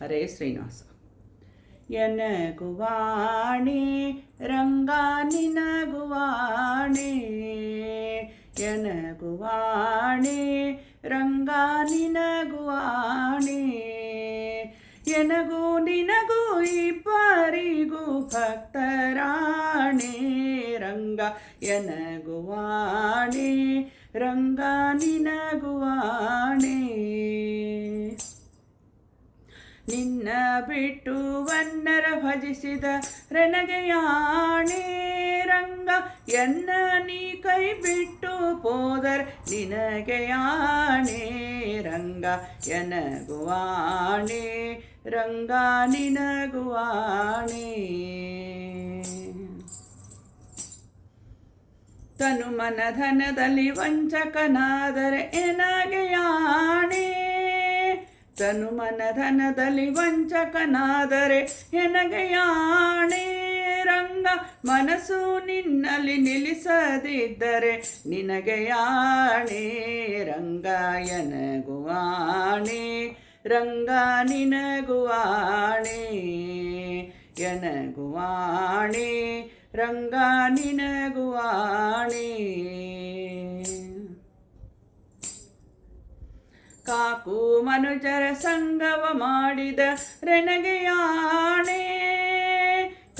ಹರೇ ಶ್ರೀನಿವಾಸ. ಎನಗುವಾಣೆ ರಂಗ ನಿನಗುವಾಣೆ, ಎನಗುವಾಣೆ ರಂಗ ನಿನಗುವಾಣೆ, ಎನಗೂ ನಿನಗೂ ಇಬ್ಬರಿಗೂ ಭಕ್ತರಾಣೆ ರಂಗ ಎನಗುವಾಣೆ ರಂಗ ನಿನಗುವಾಣೆ. ನಿನ್ನ ಬಿಟ್ಟು ವನ್ನರ ಭಜಿಸಿದ ರೆನಗೆಯಾಣೆ ರಂಗ, ಎನ್ನ ನೀ ಕೈ ಬಿಟ್ಟು ಪೋದರ್ ನಿನಗೆಯಾಣೆ ರಂಗ ಎನಗುವಾಣೆ ರಂಗ ನಿನಗುವಾಣೆ. ತನು ಮನ ಧನದಲ್ಲಿ ವಂಚಕನಾದರೆ ಎನಗೆಯಾಣೆ, ತನು ಮನ ಧನದಲ್ಲಿ ವಂಚಕನಾದರೆ ಎನಗೆಯಾಣೆ ರಂಗ, ಮನಸ್ಸು ನಿನ್ನಲ್ಲಿ ನಿಲ್ಲಿಸದಿದ್ದರೆ ನಿನಗೆಯಾಣೆ ರಂಗ ಎನಗುವಾಣೆ ರಂಗ ನಿನಗುವಾಣೆ, ಎನಗುವಾಣೆ ರಂಗ ನಿನಗುವಾಣೆ. ಕಾಕು ಮನುಜರ ಸಂಗವ ಮಾಡಿದ ರೆನಗೆಯಾಣೆ,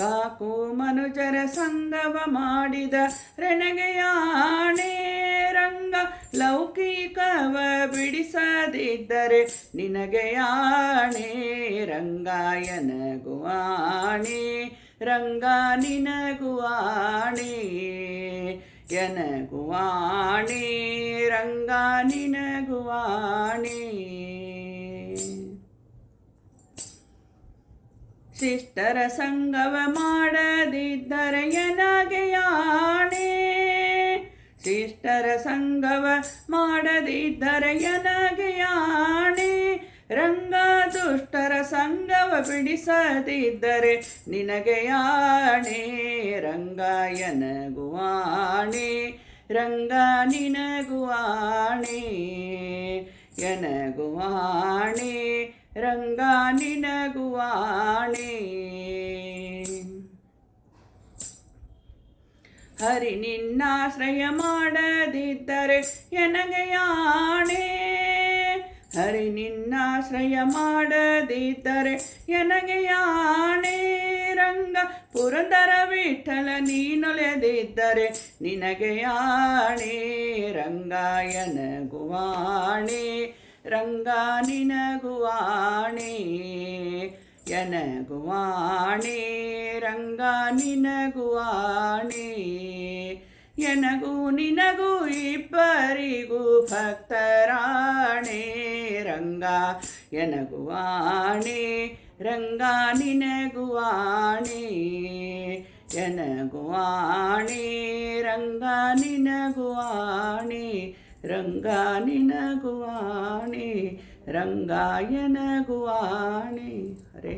ಕಾಕು ಮನುಜರ ಸಂಗವ ಮಾಡಿದ ರೆನಗೆಯಾಣೆ ರಂಗ, ಲೌಕಿಕವ ಬಿಡಿಸದಿದ್ದರೆ ನಿನಗೆಯಾಣೆ ರಂಗ ಎನಗುವಾಣೆ ರಂಗ ನಿನಗುವಾಣೆ, ಎನಗುವಾಣೆ ರಂಗ ನಿನಗುವಾಣೆ. ಶಿಷ್ಟರ ಸಂಗವ ಮಾಡದಿದ್ದರೆ ಎನಗೆಯಾಣೆ, ಶಿಷ್ಟರ ಸಂಗವ ಮಾಡದಿದ್ದರೆ ಎನಗೆಯಾಣೆ ರಂಗ, ದುಷ್ಟರ ಸಂಗವ ಬಿಡಿಸದಿದ್ದರೆ ನಿನಗೆಯಾಣೆ ರಂಗ ಎನಗುವಾಣೆ ರಂಗ ನಿನಗುವಾಣೆ, ಎನಗುವಾಣೆ ರಂಗ ನಿನಗುವಾಣೆ. ಹರಿ ನಿನ್ನಾಶ್ರಯ ಮಾಡದಿದ್ದರೆ ಎನಗೆಯಾಣೆ, ಹರಿ ನಿನ್ನಾಶ್ರಯ ಮಾಡದಿದ್ದರೆ ಎನಗೆಯಾಣೆ ರಂಗ, ಪುರಂದರ ವಿಠಲ ನೀನೊಲೆದಿದ್ದರೆ ನಿನಗೆಯಾಣೆ ರಂಗ ಎನಗುವಾಣೆ ರಂಗ ನಿನಗುವಾಣೆ, ಎನಗುವಾಣೆ ರಂಗ ನಿನಗುವಾಣೆ. ಎನಗೂ ನಿನಗೂ ಇಬ್ಬರಿಗೂ ಭಕ್ತರಾಣೆ ರಂಗ ಎನಗುವಾಣೆ ರಂಗ ನಿನಗುವಾಣೆ, ಎನಗುವಾಣೆ ರಂಗ ನಿನಗುವಾಣೆ, ರಂಗ ನಿನಗುವಾಣೆ ರಂಗ ಎನಗುವಾಣೆ. ಹರೇ